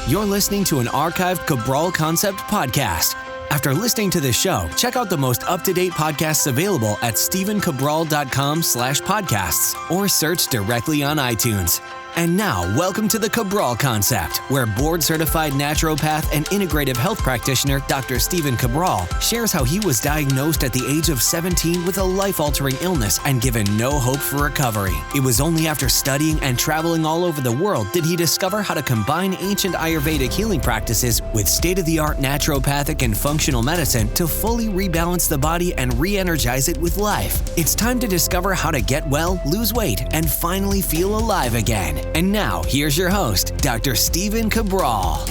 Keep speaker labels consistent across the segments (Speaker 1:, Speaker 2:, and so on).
Speaker 1: You're listening to an archived Cabral Concept podcast. After listening to this show, check out the most up-to-date podcasts available at stephencabral.com/podcasts or search directly on iTunes. And now, welcome to the Cabral Concept, where board-certified naturopath and integrative health practitioner Dr. Stephen Cabral shares how he was diagnosed at the age of 17 with a life-altering illness and given no hope for recovery. It was only after studying and traveling all over the world did he discover how to combine ancient Ayurvedic healing practices with state-of-the-art naturopathic and functional medicine to fully rebalance the body and re-energize it with life. It's time to discover how to get well, lose weight, and finally feel alive again. And now, here's your host, Dr. Stephen Cabral.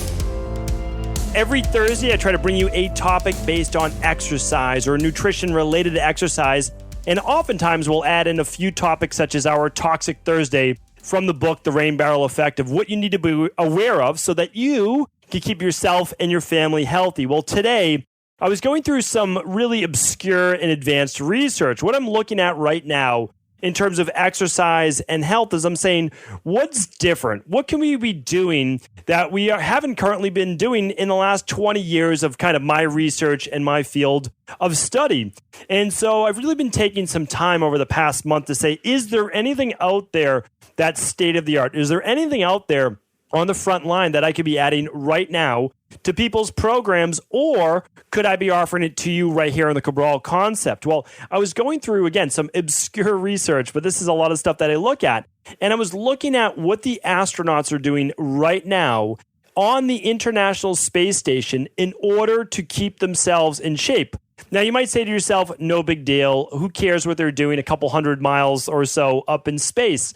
Speaker 2: Every Thursday, I try to bring you a topic based on exercise or nutrition related to exercise. And oftentimes, we'll add in a few topics such as our Toxic Thursday from the book, The Rain Barrel Effect, of what you need to be aware of so that you can keep yourself and your family healthy. Well, today, I was going through some really obscure and advanced research. What I'm looking at right now in terms of exercise and health is I'm saying, what's different? What can we be doing that we haven't currently been doing in the last 20 years of kind of my research and my field of study? And so I've really been taking some time over the past month to say, is there anything out there that's state of the art? Is there anything out there on the front line that I could be adding right now to people's programs, or could I be offering it to you right here on the Cabral Concept? Well, I was going through, again, some obscure research, but this is a lot of stuff that I look at. And I was looking at what the astronauts are doing right now on the International Space Station in order to keep themselves in shape. Now, you might say to yourself, no big deal. Who cares what they're doing a couple hundred miles or so up in space?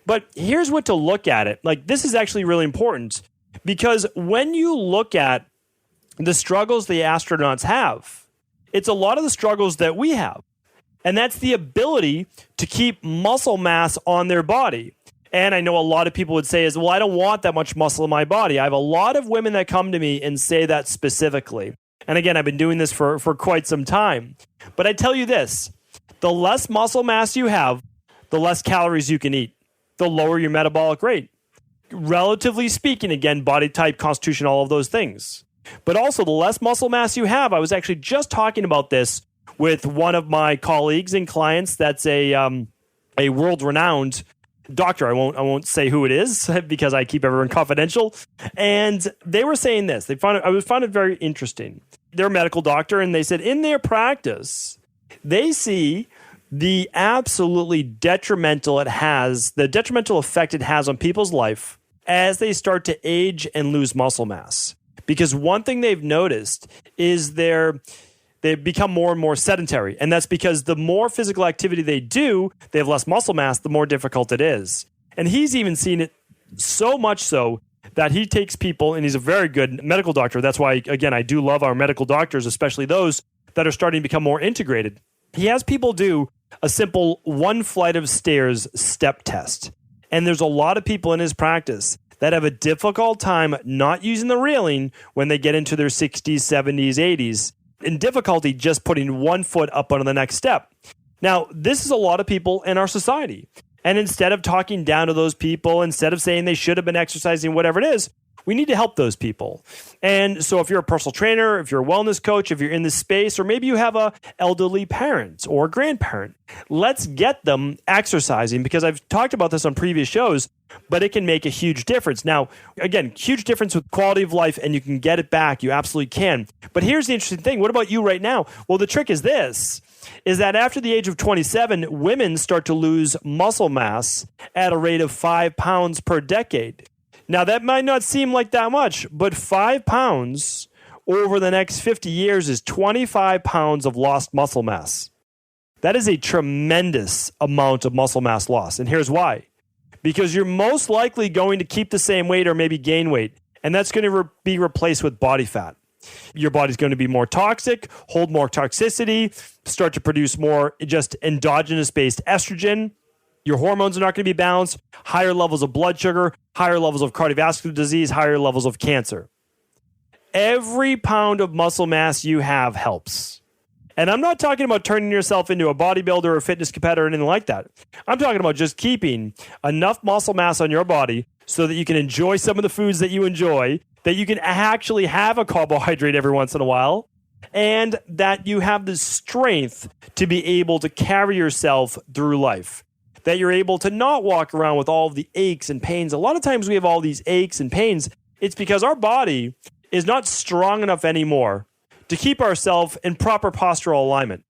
Speaker 2: But here's what to look at it. Like, this is actually really important. Because when you look at the struggles the astronauts have, it's a lot of the struggles that we have. And that's the ability to keep muscle mass on their body. And I know a lot of people would say well, I don't want that much muscle in my body. I have a lot of women that come to me and say that specifically. And again, I've been doing this for quite some time. But I tell you this, the less muscle mass you have, the less calories you can eat, the lower your metabolic rate. Relatively speaking, again, body type, constitution, all of those things. But also, the less muscle mass you have, I was actually just talking about this with one of my colleagues and clients that's a world-renowned doctor. I won't say who it is because I keep everyone confidential. And they were saying this. I found it very interesting. They're a medical doctor, and they said in their practice, they see the absolutely detrimental effect it has on people's life as they start to age and lose muscle mass. Because one thing they've noticed is they've become more and more sedentary. And that's because the more physical activity they do, they have less muscle mass, the more difficult it is. And he's even seen it so much so that he takes people, and he's a very good medical doctor. That's why, again, I do love our medical doctors, especially those that are starting to become more integrated. He has people do a simple one flight of stairs step test. And there's a lot of people in his practice that have a difficult time not using the railing when they get into their 60s, 70s, 80s, and difficulty just putting one foot up onto the next step. Now, this is a lot of people in our society. And instead of talking down to those people, instead of saying they should have been exercising, whatever it is, we need to help those people. And so if you're a personal trainer, if you're a wellness coach, if you're in this space, or maybe you have a elderly parent or grandparent, let's get them exercising, because I've talked about this on previous shows, but it can make a huge difference. Now, again, huge difference with quality of life, and you can get it back. You absolutely can. But here's the interesting thing. What about you right now? Well, the trick is this, is that after the age of 27, women start to lose muscle mass at a rate of 5 pounds per decade. Now, that might not seem like that much, but 5 pounds over the next 50 years is 25 pounds of lost muscle mass. That is a tremendous amount of muscle mass loss. And here's why. Because you're most likely going to keep the same weight or maybe gain weight, and that's going to be replaced with body fat. Your body's going to be more toxic, hold more toxicity, start to produce more just endogenous-based estrogen. Your hormones are not going to be balanced, higher levels of blood sugar, higher levels of cardiovascular disease, higher levels of cancer. Every pound of muscle mass you have helps. And I'm not talking about turning yourself into a bodybuilder or a fitness competitor or anything like that. I'm talking about just keeping enough muscle mass on your body so that you can enjoy some of the foods that you enjoy, that you can actually have a carbohydrate every once in a while, and that you have the strength to be able to carry yourself through life, that you're able to not walk around with all of the aches and pains. A lot of times we have all these aches and pains. It's because our body is not strong enough anymore to keep ourselves in proper postural alignment.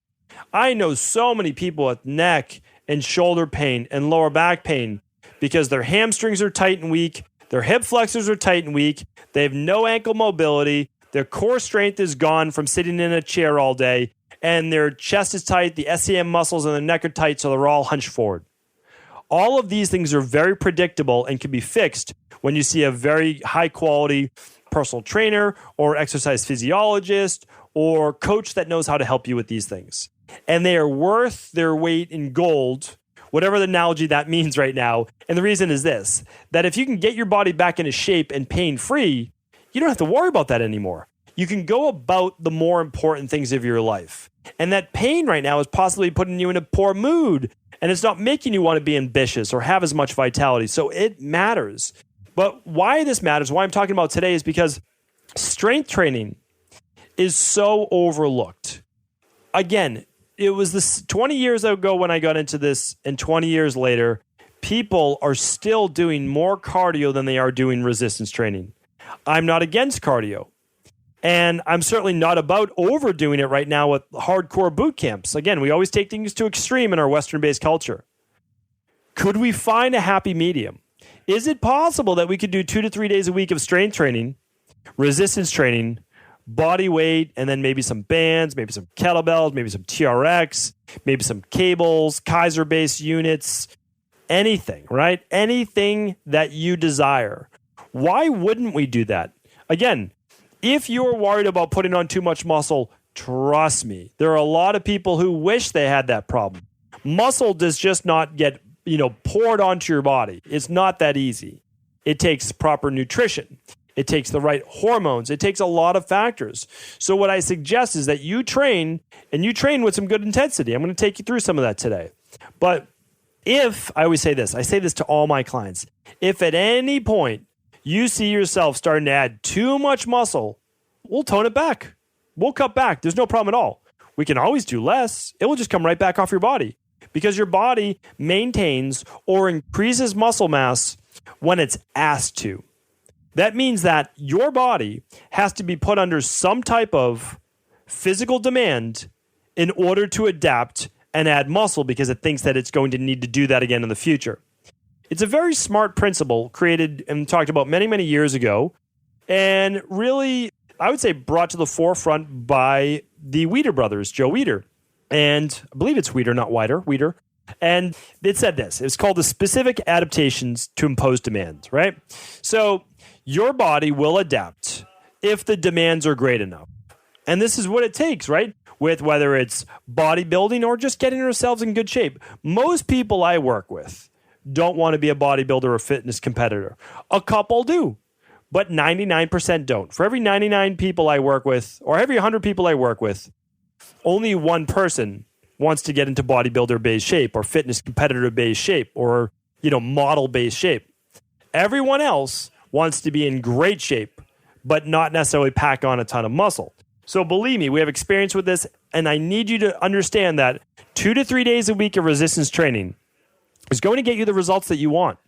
Speaker 2: I know so many people with neck and shoulder pain and lower back pain because their hamstrings are tight and weak, their hip flexors are tight and weak, they have no ankle mobility, their core strength is gone from sitting in a chair all day, and their chest is tight, the SCM muscles in their neck are tight, so they're all hunched forward. All of these things are very predictable and can be fixed when you see a very high quality personal trainer or exercise physiologist or coach that knows how to help you with these things. And they are worth their weight in gold, whatever the analogy that means right now. And the reason is this, that if you can get your body back into shape and pain-free, you don't have to worry about that anymore. You can go about the more important things of your life. And that pain right now is possibly putting you in a poor mood, and it's not making you want to be ambitious or have as much vitality. So it matters. But why this matters, why I'm talking about today, is because strength training is so overlooked. Again, it was this 20 years ago when I got into this, and 20 years later, people are still doing more cardio than they are doing resistance training. I'm not against cardio. And I'm certainly not about overdoing it right now with hardcore boot camps. Again, we always take things to extreme in our Western-based culture. Could we find a happy medium? Is it possible that we could do 2 to 3 days a week of strength training, resistance training, body weight, and then maybe some bands, maybe some kettlebells, maybe some TRX, maybe some cables, Kaiser-based units, anything, right? Anything that you desire. Why wouldn't we do that? Again, if you're worried about putting on too much muscle, trust me, there are a lot of people who wish they had that problem. Muscle does just not get, poured onto your body. It's not that easy. It takes proper nutrition. It takes the right hormones. It takes a lot of factors. So what I suggest is that you train, and you train with some good intensity. I'm going to take you through some of that today. But I always say this, I say this to all my clients, if at any point you see yourself starting to add too much muscle, we'll tone it back. We'll cut back. There's no problem at all. We can always do less. It will just come right back off your body because your body maintains or increases muscle mass when it's asked to. That means that your body has to be put under some type of physical demand in order to adapt and add muscle because it thinks that it's going to need to do that again in the future. It's a very smart principle created and talked about many, many years ago, and really, I would say, brought to the forefront by the Weider brothers, Joe Weider. And I believe it's Weider, not Weider. And it said this. It's called the specific adaptations to imposed demands, right? So your body will adapt if the demands are great enough. And this is what it takes, right? With whether it's bodybuilding or just getting ourselves in good shape. Most people I work with don't want to be a bodybuilder or fitness competitor. A couple do, but 99% don't. For every 99 people I work with, or every 100 people I work with, only one person wants to get into bodybuilder-based shape or fitness competitor-based shape or, model-based shape. Everyone else wants to be in great shape, but not necessarily pack on a ton of muscle. So believe me, we have experience with this, and I need you to understand that 2 to 3 days a week of resistance training is going to get you the results that you want.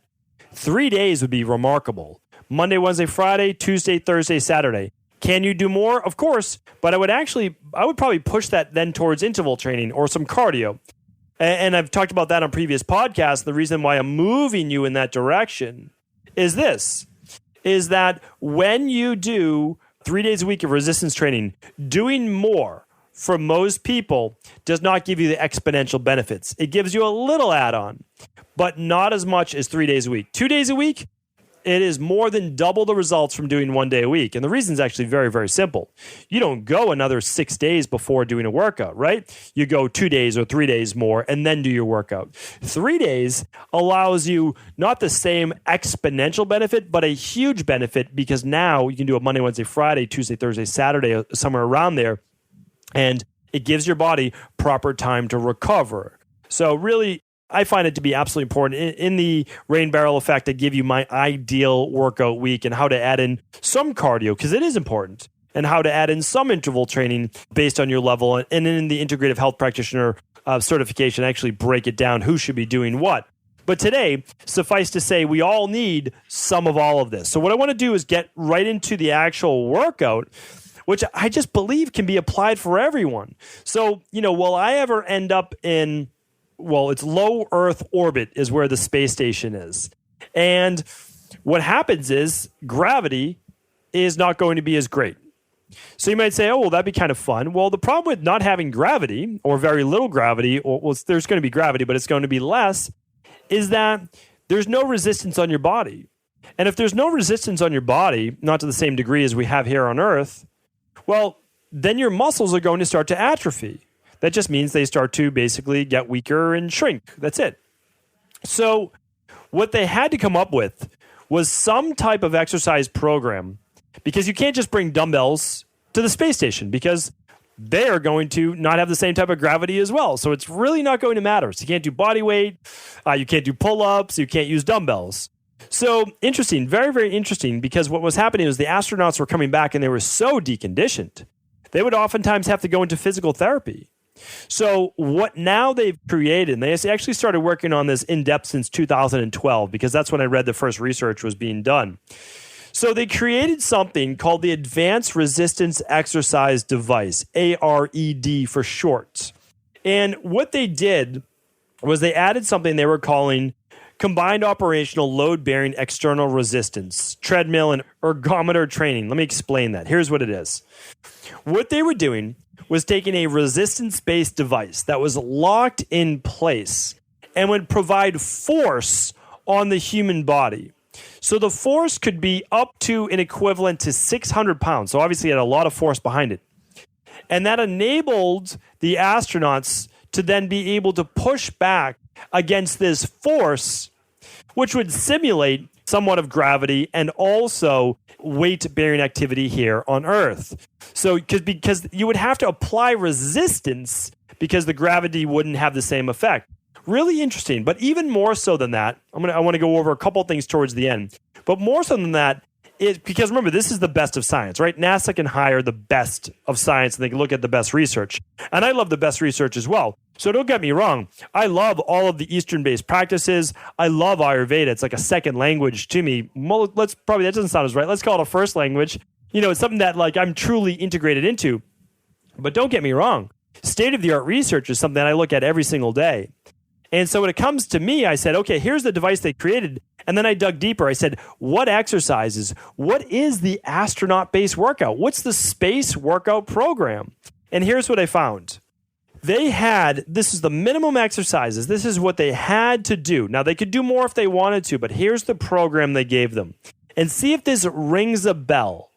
Speaker 2: 3 days would be remarkable. Monday, Wednesday, Friday, Tuesday, Thursday, Saturday. Can you do more? Of course, but I would probably push that then towards interval training or some cardio. And I've talked about that on previous podcasts. The reason why I'm moving you in that direction is that when you do 3 days a week of resistance training, doing more for most people does not give you the exponential benefits. It gives you a little add-on, but not as much as 3 days a week. 2 days a week, it is more than double the results from doing 1 day a week. And the reason is actually very, very simple. You don't go another 6 days before doing a workout, right? You go 2 days or 3 days more and then do your workout. 3 days allows you not the same exponential benefit, but a huge benefit because now you can do a Monday, Wednesday, Friday, Tuesday, Thursday, Saturday, somewhere around there. And it gives your body proper time to recover. So really, I find it to be absolutely important. In the rain barrel effect, I give you my ideal workout week and how to add in some cardio, because it is important, and how to add in some interval training based on your level. And in the integrative health practitioner certification, I actually break it down who should be doing what. But today, suffice to say, we all need some of all of this. So what I want to do is get right into the actual workout, which I just believe can be applied for everyone. So, will I ever end up in, it's low Earth orbit is where the space station is. And what happens is gravity is not going to be as great. So you might say, oh, well, that'd be kind of fun. Well, the problem with not having gravity or very little gravity, there's going to be gravity, but it's going to be less, is that there's no resistance on your body. And if there's no resistance on your body, not to the same degree as we have here on Earth, well, then your muscles are going to start to atrophy. That just means they start to basically get weaker and shrink. That's it. So what they had to come up with was some type of exercise program, because you can't just bring dumbbells to the space station because they are going to not have the same type of gravity as well. So it's really not going to matter. So you can't do body weight, you can't do pull-ups, you can't use dumbbells. So interesting, very, very interesting, because what was happening was the astronauts were coming back and they were so deconditioned, they would oftentimes have to go into physical therapy. So what now they've created, and they actually started working on this in depth since 2012, because that's when I read the first research was being done. So they created something called the Advanced Resistance Exercise Device, ARED for short. And what they did was they added something they were calling Combined Operational Load-Bearing External Resistance, treadmill and ergometer training. Let me explain that. Here's what it is. What they were doing was taking a resistance-based device that was locked in place and would provide force on the human body. So the force could be up to an equivalent to 600 pounds. So obviously it had a lot of force behind it. And that enabled the astronauts to then be able to push back against this force, which would simulate somewhat of gravity and also weight-bearing activity here on Earth. So because you would have to apply resistance because the gravity wouldn't have the same effect. Really interesting. But even more so than that, I want to go over a couple of things towards the end. But more so than that, because remember, this is the best of science, right? NASA can hire the best of science and they can look at the best research. And I love the best research as well. So don't get me wrong. I love all of the Eastern-based practices. I love Ayurveda. It's like a second language to me. That doesn't sound as right. Let's call it a first language. It's something that I'm truly integrated into. But don't get me wrong. State-of-the-art research is something I look at every single day. And so when it comes to me, I said, okay, here's the device they created. And then I dug deeper. I said, what exercises? What is the astronaut-based workout? What's the space workout program? And here's what I found. This is the minimum exercises. This is what they had to do. Now, they could do more if they wanted to, but here's the program they gave them. And see if this rings a bell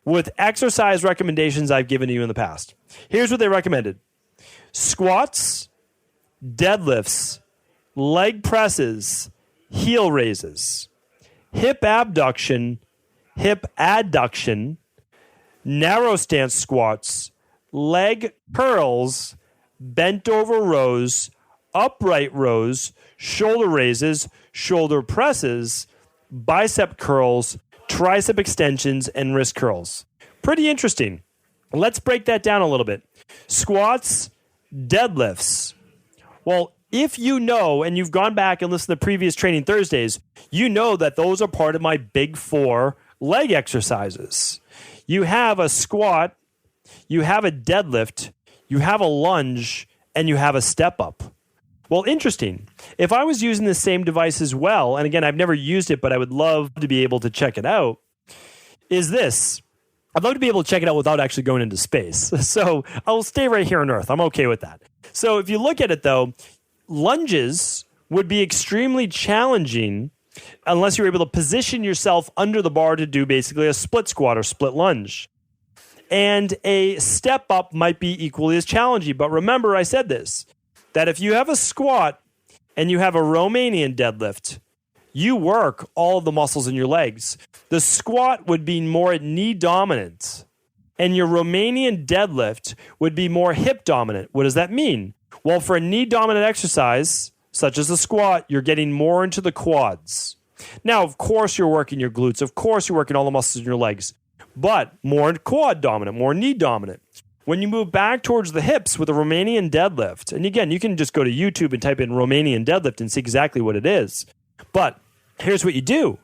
Speaker 2: with exercise recommendations I've given to you in the past. Here's what they recommended. Squats, deadlifts, leg presses, heel raises, hip abduction, hip adduction, narrow stance squats, leg curls, bent over rows, upright rows, shoulder raises, shoulder presses, bicep curls, tricep extensions, and wrist curls. Pretty interesting. Let's break that down a little bit. Squats, deadlifts. Well, if you know, and you've gone back and listened to previous Training Thursdays, you know that those are part of my big 4 leg exercises. You have a squat, you have a deadlift, you have a lunge, and you have a step up. Well, interesting. If I was using the same device as well, and again, I've never used it, but I would love to be able to check it out, is this. I'd love to be able to check it out without actually going into space. So I'll stay right here on Earth. I'm okay with that. So if you look at it, though, lunges would be extremely challenging unless you're able to position yourself under the bar to do basically a split squat or split lunge. And a step up might be equally as challenging. But remember, I said this, that if you have a squat and you have a Romanian deadlift, you work all of the muscles in your legs. The squat would be more knee dominant, and your Romanian deadlift would be more hip dominant. What does that mean? Well, for a knee dominant exercise, such as the squat, you're getting more into the quads. Now, of course, you're working your glutes. Of course, you're working all the muscles in your legs, but more quad dominant, more knee dominant. When you move back towards the hips with a Romanian deadlift, and again, you can just go to YouTube and type in Romanian deadlift and see exactly what it is. But here's what you do.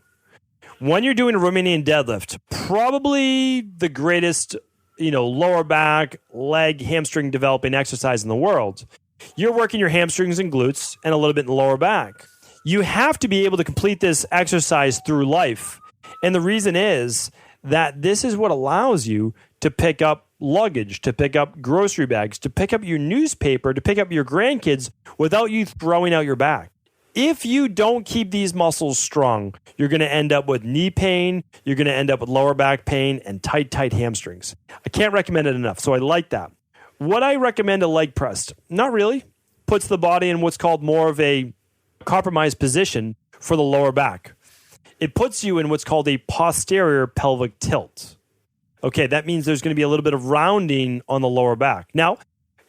Speaker 2: When you're doing a Romanian deadlift, probably the greatest, lower back, leg, hamstring developing exercise in the world, you're working your hamstrings and glutes and a little bit in the lower back. You have to be able to complete this exercise through life. And the reason is that this is what allows you to pick up luggage, to pick up grocery bags, to pick up your newspaper, to pick up your grandkids without you throwing out your back. If you don't keep these muscles strong, you're going to end up with knee pain, you're going to end up with lower back pain and tight hamstrings. I can't recommend it enough, so I like that. Would I recommend a leg press? Not really. Puts the body in what's called more of a compromised position for the lower back. It puts you in what's called a posterior pelvic tilt. Okay, that means there's going to be a little bit of rounding on the lower back. Now,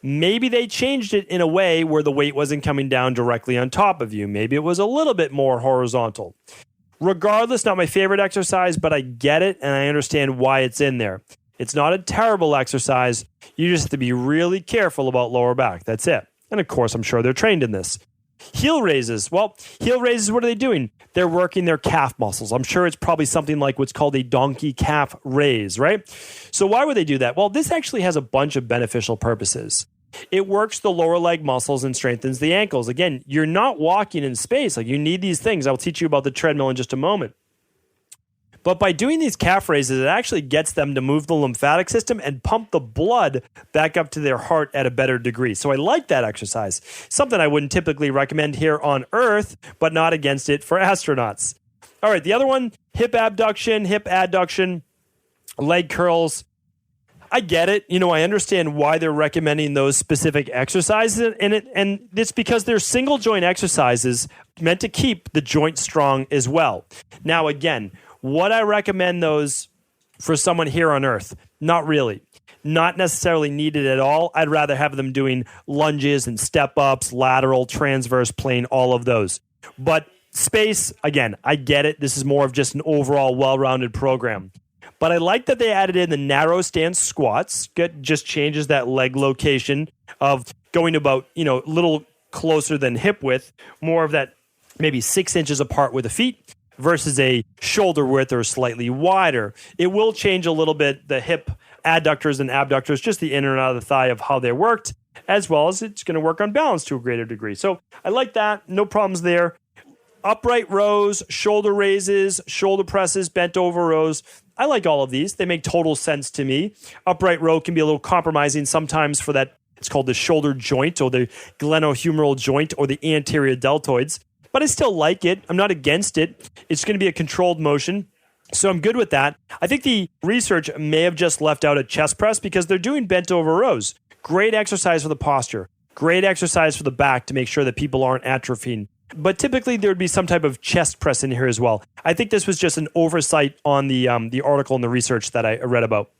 Speaker 2: maybe they changed it in a way where the weight wasn't coming down directly on top of you. Maybe it was a little bit more horizontal. Regardless, not my favorite exercise, but I get it and I understand why it's in there. It's not a terrible exercise. You just have to be really careful about lower back. That's it. And of course, I'm sure they're trained in this. Heel raises. Well, heel raises, what are they doing? They're working their calf muscles. I'm sure it's probably something like what's called a donkey calf raise, right? So why would they do that? Well, this actually has a bunch of beneficial purposes. It works the lower leg muscles and strengthens the ankles. Again, you're not walking in space. Like, you need these things. I'll teach you about the treadmill in just a moment. But by doing these calf raises, it actually gets them to move the lymphatic system and pump the blood back up to their heart at a better degree. So I like that exercise. Something I wouldn't typically recommend here on Earth, but not against it for astronauts. All right, the other one, hip abduction, hip adduction, leg curls. I get it. I understand why they're recommending those specific exercises, and it's because they're single joint exercises meant to keep the joint strong as well. Now, again, would I recommend those for someone here on Earth? Not really. Not necessarily needed at all. I'd rather have them doing lunges and step-ups, lateral, transverse plane, all of those. But space, again, I get it. This is more of just an overall well-rounded program. But I like that they added in the narrow stance squats. Just changes that leg location of going about, a little closer than hip width, more of that maybe 6 inches apart with the feet, versus a shoulder width or slightly wider. It will change a little bit the hip adductors and abductors, just the inner and out of the thigh of how they're worked, as well as it's going to work on balance to a greater degree. So I like that. No problems there. Upright rows, shoulder raises, shoulder presses, bent over rows. I like all of these. They make total sense to me. Upright row can be a little compromising sometimes for that. It's called the shoulder joint or the glenohumeral joint or the anterior deltoids. But I still like it. I'm not against it. It's going to be a controlled motion. So I'm good with that. I think the research may have just left out a chest press because they're doing bent over rows. Great exercise for the posture. Great exercise for the back to make sure that people aren't atrophying. But typically there would be some type of chest press in here as well. I think this was just an oversight on the article and the research that I read about.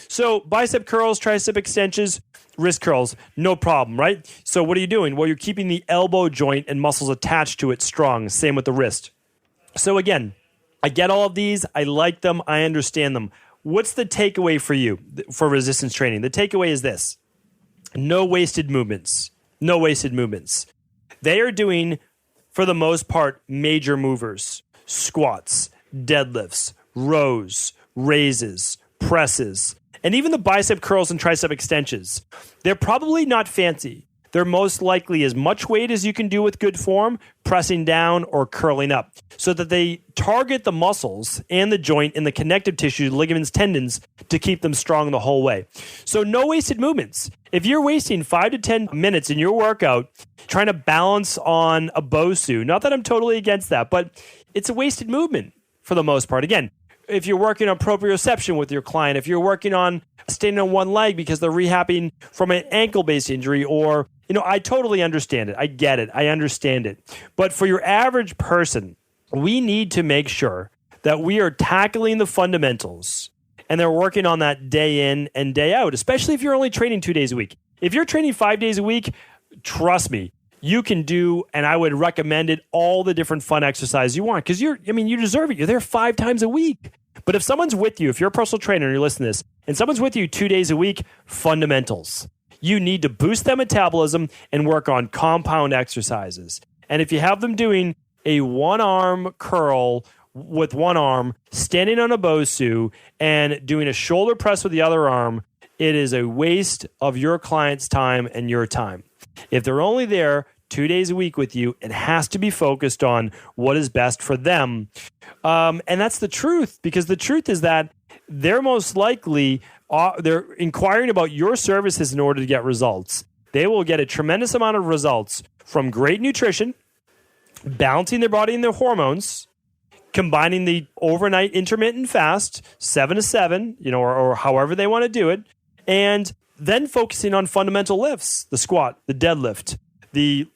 Speaker 2: So bicep curls, tricep extensions, wrist curls, no problem, right? So what are you doing? Well, you're keeping the elbow joint and muscles attached to it strong. Same with the wrist. So again, I get all of these. I like them. I understand them. What's the takeaway for you for resistance training? The takeaway is this. No wasted movements. No wasted movements. They are doing, for the most part, major movers. Squats, deadlifts, rows, raises, presses, and even the bicep curls and tricep extensions. They're probably not fancy. They're most likely as much weight as you can do with good form, pressing down or curling up, so that they target the muscles and the joint and the connective tissue, ligaments, tendons, to keep them strong the whole way. So no wasted movements. If you're wasting 5 to 10 minutes in your workout trying to balance on a Bosu, not that I'm totally against that, but it's a wasted movement for the most part. Again, if you're working on proprioception with your client, if you're working on standing on one leg because they're rehabbing from an ankle-based injury, or, I totally understand it. I get it. I understand it. But for your average person, we need to make sure that we are tackling the fundamentals and they're working on that day in and day out, especially if you're only training 2 days a week. If you're training 5 days a week, trust me, you can do, and I would recommend it, all the different fun exercise you want, because you deserve it. You're there 5 times a week. But if someone's with you, if you're a personal trainer and you're listening to this, and someone's with you 2 days a week, fundamentals. You need to boost their metabolism and work on compound exercises. And if you have them doing a one-arm curl with one arm, standing on a Bosu, and doing a shoulder press with the other arm, it is a waste of your client's time and your time. If they're only there 2 days a week with you, it has to be focused on what is best for them. And that's the truth, because the truth is that they're most likely they're inquiring about your services in order to get results. They will get a tremendous amount of results from great nutrition, balancing their body and their hormones, combining the overnight intermittent fast, 7 to 7, or however they want to do it, and then focusing on fundamental lifts, the squat, the deadlift, the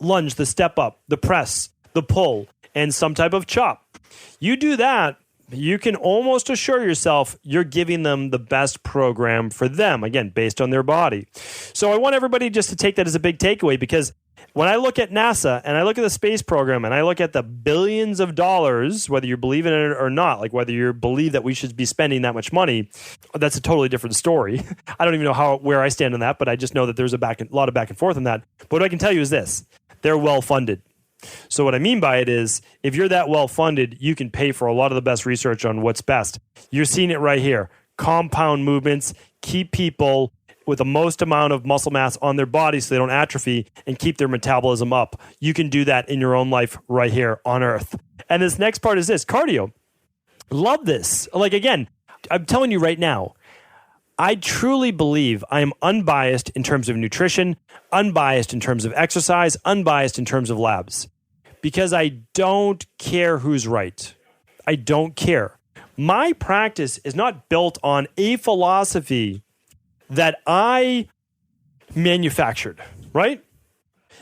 Speaker 2: lunge, the step up, the press, the pull, and some type of chop. You do that, you can almost assure yourself you're giving them the best program for them, again, based on their body. So I want everybody just to take that as a big takeaway, because when I look at NASA and I look at the space program and I look at the billions of dollars, whether you believe in it or not, like whether you believe that we should be spending that much money, that's a totally different story. I don't even know where I stand on that, but I just know that there's a lot of back and forth on that. But what I can tell you is this: they're well funded. So what I mean by it is, if you're that well funded, you can pay for a lot of the best research on what's best. You're seeing it right here. Compound movements keep people with the most amount of muscle mass on their body so they don't atrophy and keep their metabolism up. You can do that in your own life right here on Earth. And this next part is this: cardio. Love this. Like, again, I'm telling you right now, I truly believe I am unbiased in terms of nutrition, unbiased in terms of exercise, unbiased in terms of labs, because I don't care who's right. I don't care. My practice is not built on a philosophy that I manufactured, right?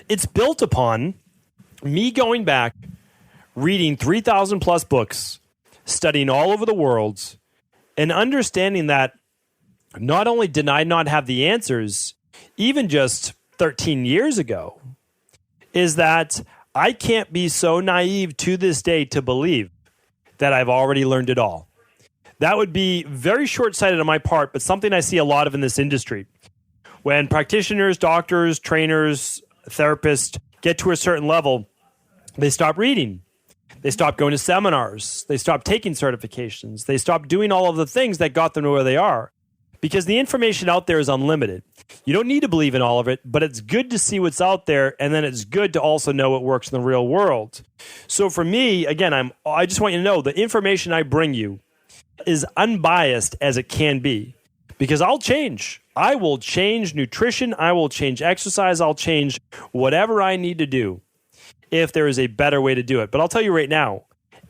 Speaker 2: It's built upon me going back, reading 3,000 plus books, studying all over the world, and understanding that not only did I not have the answers, even just 13 years ago, is that I can't be so naive to this day to believe that I've already learned it all. That would be very short-sighted on my part, but something I see a lot of in this industry. When practitioners, doctors, trainers, therapists get to a certain level, they stop reading. They stop going to seminars. They stop taking certifications. They stop doing all of the things that got them to where they are, because the information out there is unlimited. You don't need to believe in all of it, but it's good to see what's out there, and then it's good to also know what works in the real world. So for me, again, I just want you to know the information I bring you is unbiased as it can be, because I'll change. I will change nutrition. I will change exercise. I'll change whatever I need to do if there is a better way to do it. But I'll tell you right now,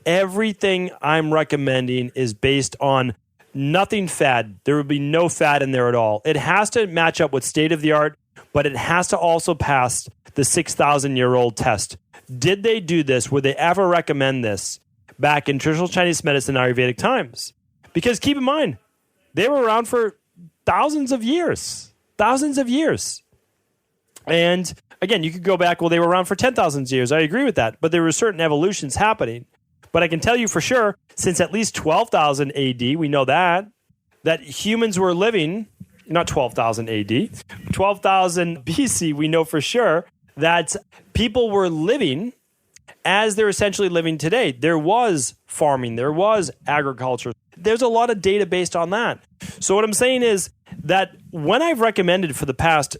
Speaker 2: everything I'm recommending is based on nothing fad. There would be no fad in there at all. It has to match up with state of the art, but it has to also pass the 6,000-year-old test. Did they do this? Would they ever recommend this back in traditional Chinese medicine, Ayurvedic times? Because keep in mind, they were around for thousands of years. And again, you could go back, well, they were around for 10,000 years. I agree with that. But there were certain evolutions happening. But I can tell you for sure, since at least 12,000 AD, we know that humans were living, not 12,000 AD, 12,000 BC, we know for sure that people were living as they're essentially living today. There was farming, there was agriculture. There's a lot of data based on that. So what I'm saying is that when I've recommended for the past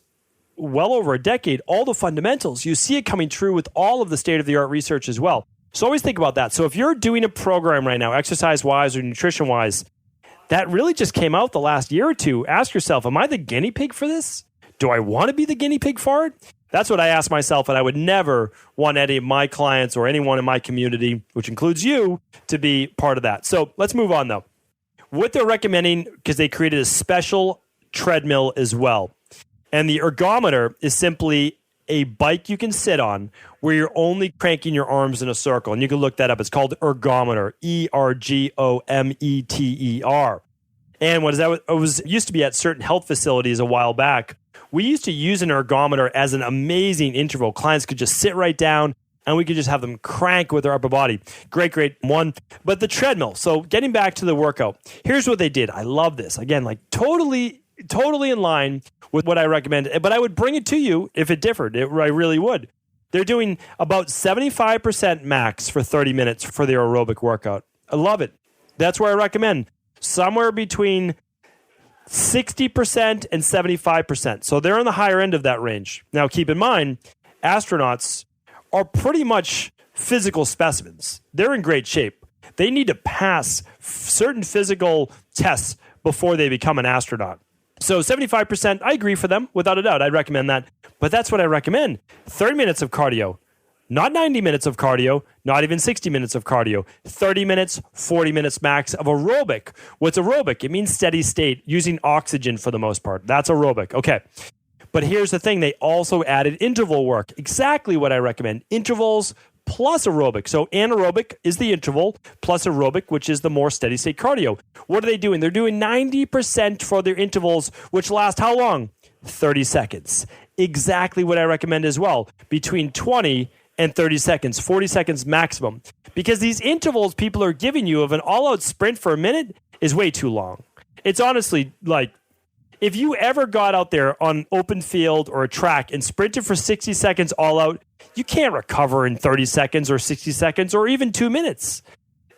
Speaker 2: well over a decade, all the fundamentals, you see it coming true with all of the state-of-the-art research as well. So always think about that. So if you're doing a program right now, exercise-wise or nutrition-wise, that really just came out the last year or two, ask yourself, am I the guinea pig for this? Do I want to be the guinea pig for it? That's what I ask myself, and I would never want any of my clients or anyone in my community, which includes you, to be part of that. So let's move on, though. What they're recommending, because they created a special treadmill as well. And the ergometer is simply a bike you can sit on where you're only cranking your arms in a circle. And you can look that up. It's called ergometer, E-R-G-O-M-E-T-E-R. And what is that? It was used to be at certain health facilities a while back. We used to use an ergometer as an amazing interval. Clients could just sit right down and we could just have them crank with their upper body. Great one. But the treadmill. So getting back to the workout, here's what they did. I love this. Again, like totally in line with what I recommend. But I would bring it to you if it differed. I really would. They're doing about 75% max for 30 minutes for their aerobic workout. I love it. That's where I recommend. Somewhere between 60% and 75%. So they're on the higher end of that range. Now, keep in mind, astronauts are pretty much physical specimens. They're in great shape. They need to pass certain physical tests before they become an astronaut. So 75%, I agree for them, without a doubt. I'd recommend that. But that's what I recommend. 30 minutes of cardio. Not 90 minutes of cardio, not even 60 minutes of cardio. 30 minutes, 40 minutes max of aerobic. What's aerobic? It means steady state, using oxygen for the most part. That's aerobic. Okay. But here's the thing. They also added interval work. Exactly what I recommend. Intervals plus aerobic. So anaerobic is the interval plus aerobic, which is the more steady state cardio. What are they doing? They're doing 90% for their intervals, which last how long? 30 seconds. Exactly what I recommend as well. Between 20 and 30 seconds, 40 seconds maximum. Because these intervals people are giving you of an all-out sprint for a minute is way too long. It's honestly like, if you ever got out there on open field or a track and sprinted for 60 seconds all out, you can't recover in 30 seconds or 60 seconds or even 2 minutes.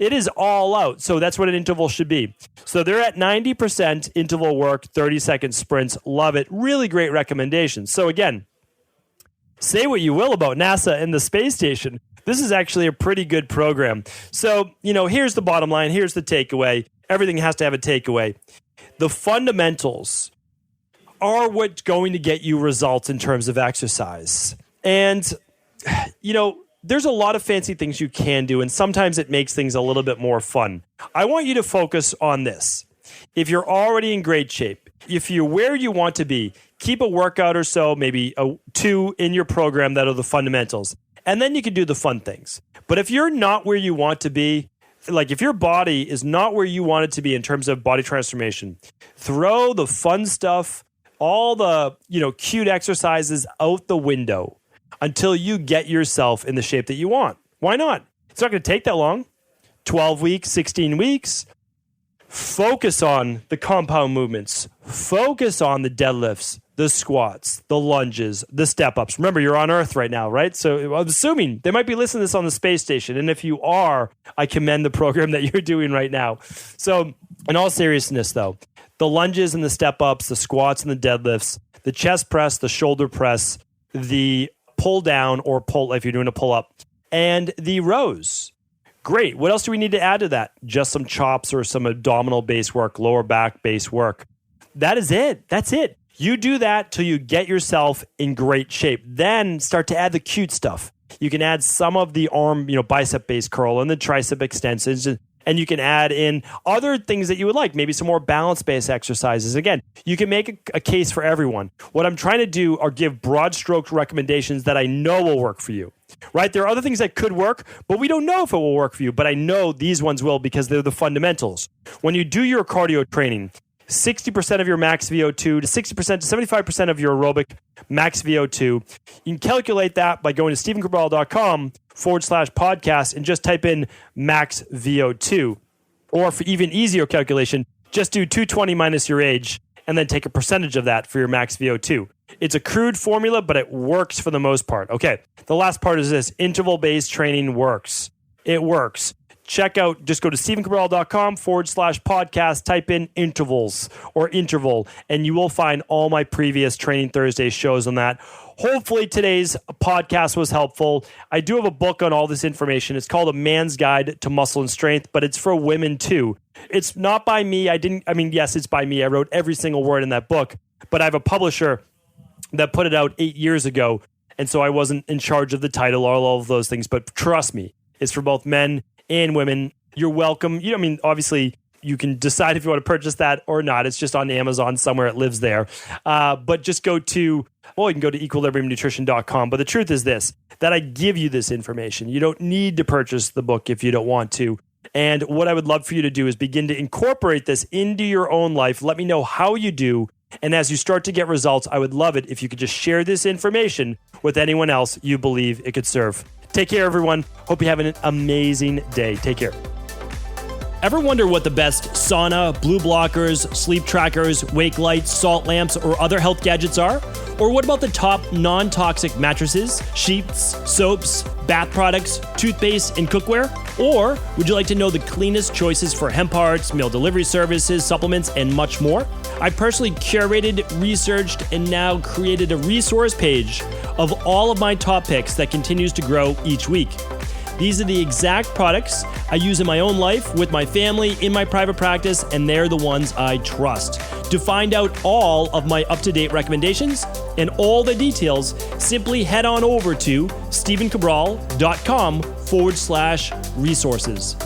Speaker 2: It is all out. So that's what an interval should be. So they're at 90% interval work, 30-second sprints. Love it. Really great recommendations. So again, say what you will about NASA and the space station. This is actually a pretty good program. So, here's the bottom line. Here's the takeaway. Everything has to have a takeaway. The fundamentals are what's going to get you results in terms of exercise. And, there's a lot of fancy things you can do, and sometimes it makes things a little bit more fun. I want you to focus on this. If you're already in great shape, if you're where you want to be, keep a workout or so, maybe 2 in your program that are the fundamentals. And then you can do the fun things. But if you're not where you want to be, like if your body is not where you want it to be in terms of body transformation, throw the fun stuff, all the, cute exercises out the window until you get yourself in the shape that you want. Why not? It's not going to take that long. 12 weeks, 16 weeks. Focus on the compound movements. Focus on the deadlifts, the squats, the lunges, the step-ups. Remember, you're on Earth right now, right? So I'm assuming they might be listening to this on the space station. And if you are, I commend the program that you're doing right now. So in all seriousness, though, the lunges and the step-ups, the squats and the deadlifts, the chest press, the shoulder press, the pull down or pull if you're doing a pull-up, and the rows. Great. What else do we need to add to that? Just some chops or some abdominal base work, lower back base work. That is it. That's it. You do that till you get yourself in great shape. Then start to add the cute stuff. You can add some of the arm, bicep base curl and the tricep extensions, and you can add in other things that you would like, maybe some more balance-based exercises. Again, you can make a case for everyone. What I'm trying to do are give broad stroke recommendations that I know will work for you, right? There are other things that could work, but we don't know if it will work for you. But I know these ones will because they're the fundamentals. When you do your cardio training, 60% of your max VO2 to 60% to 75% of your aerobic max VO2. You can calculate that by going to stephencabral.com/podcast and just type in max VO2. Or for even easier calculation, just do 220 minus your age and then take a percentage of that for your max VO2. It's a crude formula, but it works for the most part. Okay, the last part is this. Interval-based training works. It works. Check out, just go to stephencabral.com/podcast, type in intervals or interval, and you will find all my previous Training Thursday shows on that. Hopefully today's podcast was helpful. I do have a book on all this information. It's called A Man's Guide to Muscle and Strength, but it's for women too. It's not by me. Yes, it's by me. I wrote every single word in that book, but I have a publisher that put it out 8 years ago, and so I wasn't in charge of the title or all of those things, but trust me, it's for both men and women. You're welcome. Obviously, you can decide if you want to purchase that or not. It's just on Amazon somewhere. It lives there. But just you can go to equilibriumnutrition.com. But the truth is this, that I give you this information. You don't need to purchase the book if you don't want to. And what I would love for you to do is begin to incorporate this into your own life. Let me know how you do. And as you start to get results, I would love it if you could just share this information with anyone else you believe it could serve. Take care, everyone. Hope you have an amazing day. Take care. Ever wonder what the best sauna, blue blockers, sleep trackers, wake lights, salt lamps, or other health gadgets are? Or what about the top non-toxic mattresses, sheets, soaps, bath products, toothpaste, and cookware? Or would you like to know the cleanest choices for hemp parts, meal delivery services, supplements, and much more? I personally curated, researched, and now created a resource page of all of my top picks that continues to grow each week. These are the exact products I use in my own life, with my family, in my private practice, and they're the ones I trust. To find out all of my up-to-date recommendations and all the details, simply head on over to stephencabral.com/resources.